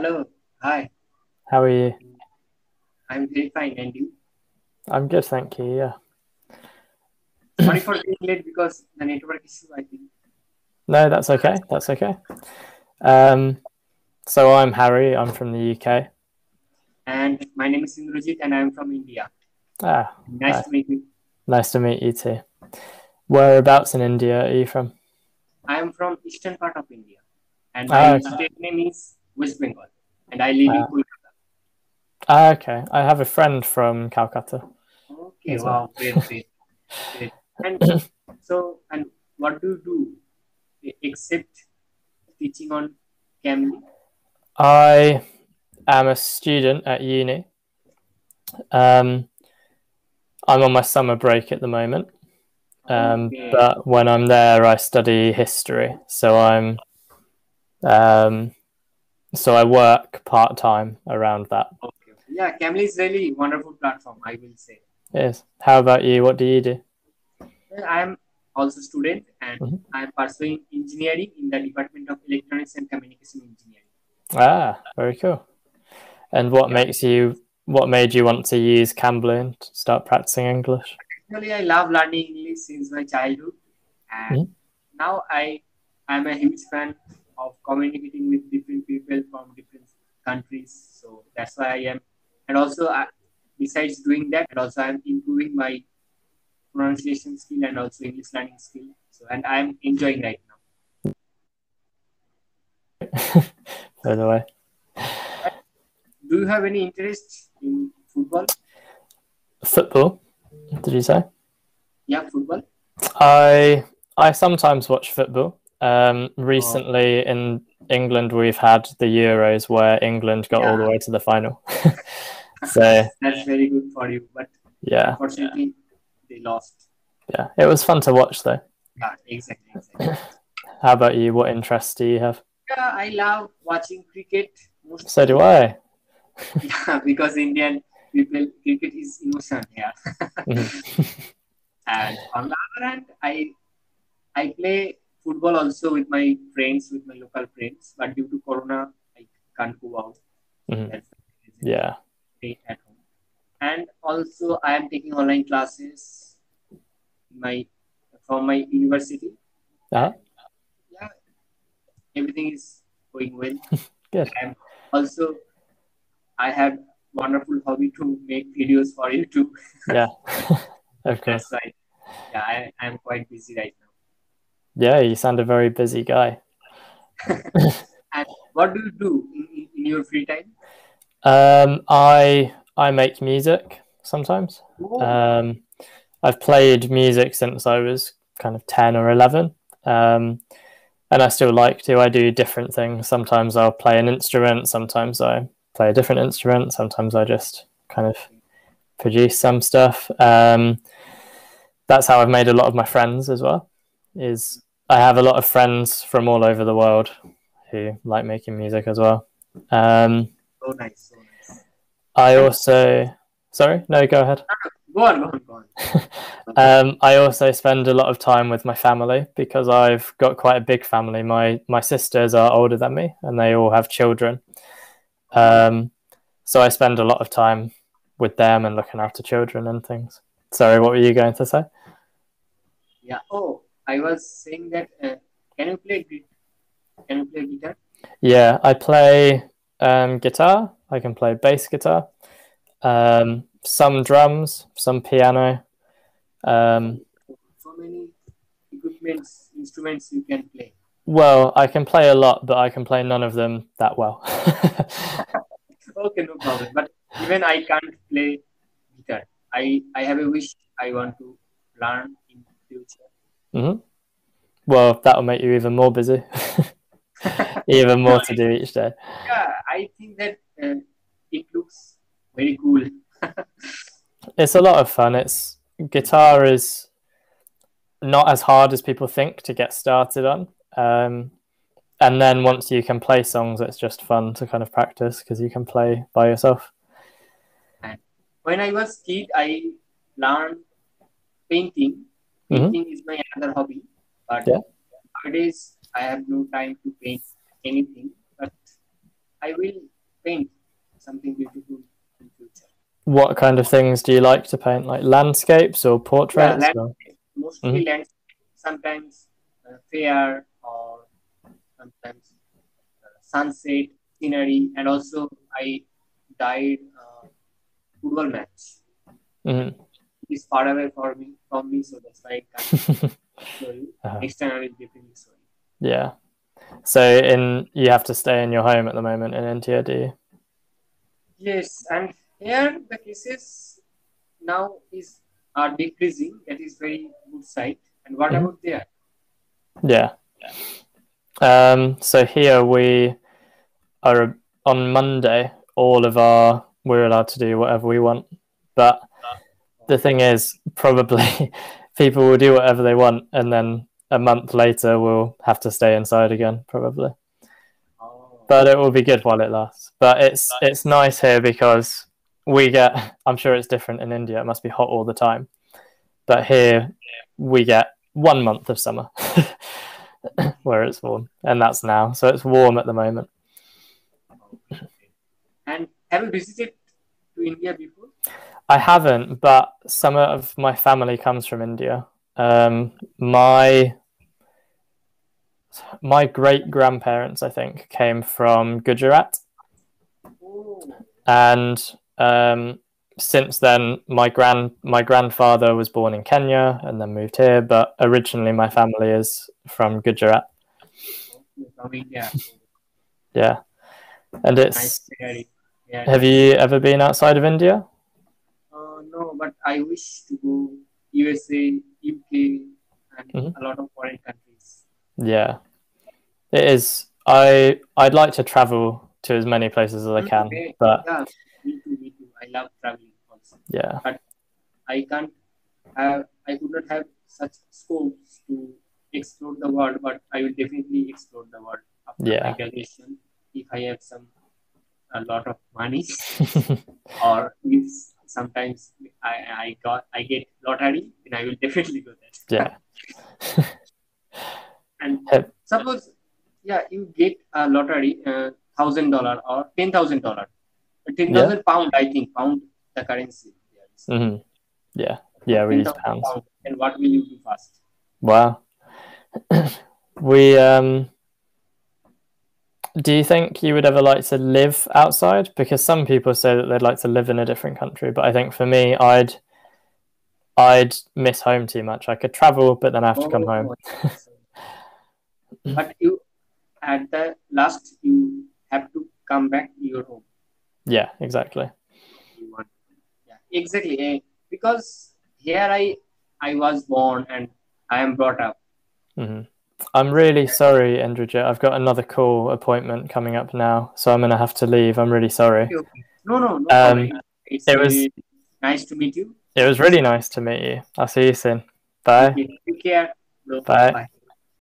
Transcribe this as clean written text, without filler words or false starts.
Hello. Hi. How are you? I'm very fine. And you? I'm good, thank you. Yeah. Sorry for being late because the network issue, I think. No, that's okay. That's okay. Um, so I'm Harry. I'm from the UK. And my name is Indrajit and I'm from India. Ah, Nice hi. to meet you. Nice to meet you too. Whereabouts in India are you from? I am from eastern part of India. And Ah, my okay. state name is West Bengal. And I live in Ah, Kolkata. okay. I have a friend from Calcutta Okay, as well. wow, great, great, great. And and what do you do except teaching on Cambly? I am a student at uni. Um, I'm on my summer break at the moment. Okay, But when I'm there, I study history. Um, so I work part time around that. okay. Yeah, Cambly is really wonderful platform, I will say. Yes. How about you? What do you do? Well, I am also student and Mhm. I am pursuing engineering in the Department of Electronics and Communication Engineering. Ah, very cool. And what Yeah, makes you what made you want to use Cambly and start practicing English? actually, I love learning English since my childhood, and Mhm. now I am a huge fan of communicating with different people from different countries. So that's why I am, and also besides doing that, and also I'm improving my pronunciation skill and also English learning skill. So and I'm enjoying right now. By the way. Do you have any interest in football? Football, did you say? Yeah, football. I I sometimes watch football. Oh, Recently in England we've had the Euros where England got all the yeah. way to the final. So That's very good for you, but yeah, unfortunately, they lost. yeah. It was fun to watch though. Yeah, exactly, exactly. How about you? What interests do you have? Yeah, I love watching cricket So do mostly. I. Yeah, because Indian people cricket is emotion here. Mhm. And on the other hand, I play football also with my friends, with my local friends. But due to Corona, I can't go out. So Mhm. that's the reason I Yeah. stay at home. And also, I am taking online classes my from my university, Uh-huh. and yeah, everything is going well. Good. And also, I have wonderful hobby to make videos for YouTube. Yeah. So Of course. that's why, yeah, I'm quite busy right Yeah, you sound a very busy guy. now. And what do you do in your free time? I make music sometimes. Oh, wow. Um, I've played music since I was kind of 10 or 11. Um, and I still like to. I do different things. Sometimes I'll play an instrument, sometimes I play a different instrument, sometimes I just kind of produce some stuff. That's how I've made a lot of my friends as well. Is I have a lot of friends from all over the world who like making music as well. Um, So nice, so nice. I And also, sorry, no, go ahead. go on, go on, go on. I also spend a lot of time with my family because I've got quite a big family. My sisters are older than me, and they all have children. Okay. Um, so I spend a lot of time with them and looking after children and things. Sorry, what were you going to say? Yeah. Oh, I was saying that. Can you play? Can you play guitar? Yeah, I play guitar. I can play bass guitar. Some drums, some piano. Oh, Um, so many equipments, instruments you can play. well, I can play a lot, but I can play none of them that well. Okay, no problem. But even I can't play guitar. I have a wish I want to learn in future. Mhm. Well, that'll make you even more busy, even No, more to do each day. yeah, I think that it looks very cool. It's a lot of fun. It's guitar is not as hard as people think to get started on. Um, and then Yeah. once you can play songs, it's just fun to kind of practice because you can play by yourself. And when I was kid, I learned painting. Hmm. Painting is my another hobby, but Yeah. nowadays I have no time to paint anything. But I will paint something beautiful in future. What kind of things do you like to paint? Like landscapes or Yeah, portraits? Or? landscape, mostly Mhm. landscape. Sometimes fair or sometimes sunset scenery, and also I died football match. Mhm. It is far away from me, so that's why I can't show you. Uh-huh. Next time I will definitely show you. Yeah. So you have to stay in your home at the moment in India, do you? Yes, and here the cases now is are decreasing. That is very good side. And what Mhm. about there? Yeah. So here we are on Monday. We're allowed to do whatever we want, but the thing is, probably people will do whatever they want, and then a month later we'll have to stay inside again, probably. Oh, But it will be good while it lasts. But it's nice here because we get. I'm sure it's different in India. It must be hot all the time, but here we get 1 month of summer where it's warm, and that's now. So it's warm at the moment. okay, okay. And have you visited to India before? I haven't, but some of my family comes from India. My great grandparents, I think, came from Gujarat, Oh, and since then, my grandfather was born in Kenya and then moved here. But originally, my family is from Gujarat. okay, from India. Oh, Yeah, and nice it's. to hear it. Yeah. Have you ever been outside of India? No, but I wish to go USA, UK, and Hmm. a lot of foreign countries. Yeah, it is. I'd like to travel to as many places as I can, Okay. but Yeah, me too, me too. I love traveling also. yeah, But I could not have such scopes to explore the world, but I will definitely explore the world after my yeah. graduation if I have a lot of money or if sometimes I get lottery, then I will definitely go there. Yeah. And suppose, yeah, you get a lottery, $1,000 or $10,000, ten Yeah. thousand pound, I think pound the currency. There is. Hmm. Yeah. Yeah, we ten use thousand pounds. pound. And what will you do first? Wow. We Do you think you would ever like to live outside? Because some people say that they'd like to live in a different country, but I think for me, I'd miss home too much. I could travel, but then I have to come home. Oh, so, but you at the last you have to come back to your home. Yeah, exactly. You want, yeah, exactly. Because here I was born and I am brought up. Hmm. I'm really sorry, Endridge. I've got another call appointment coming up now, so I'm going to have to leave. I'm really sorry. Okay, okay. No, no, no problem. Um, It's it was really nice to meet you. it was Thank you so really much. nice to meet you. I'll see you soon. Bye. Okay, take care, bro. Bye. Bye.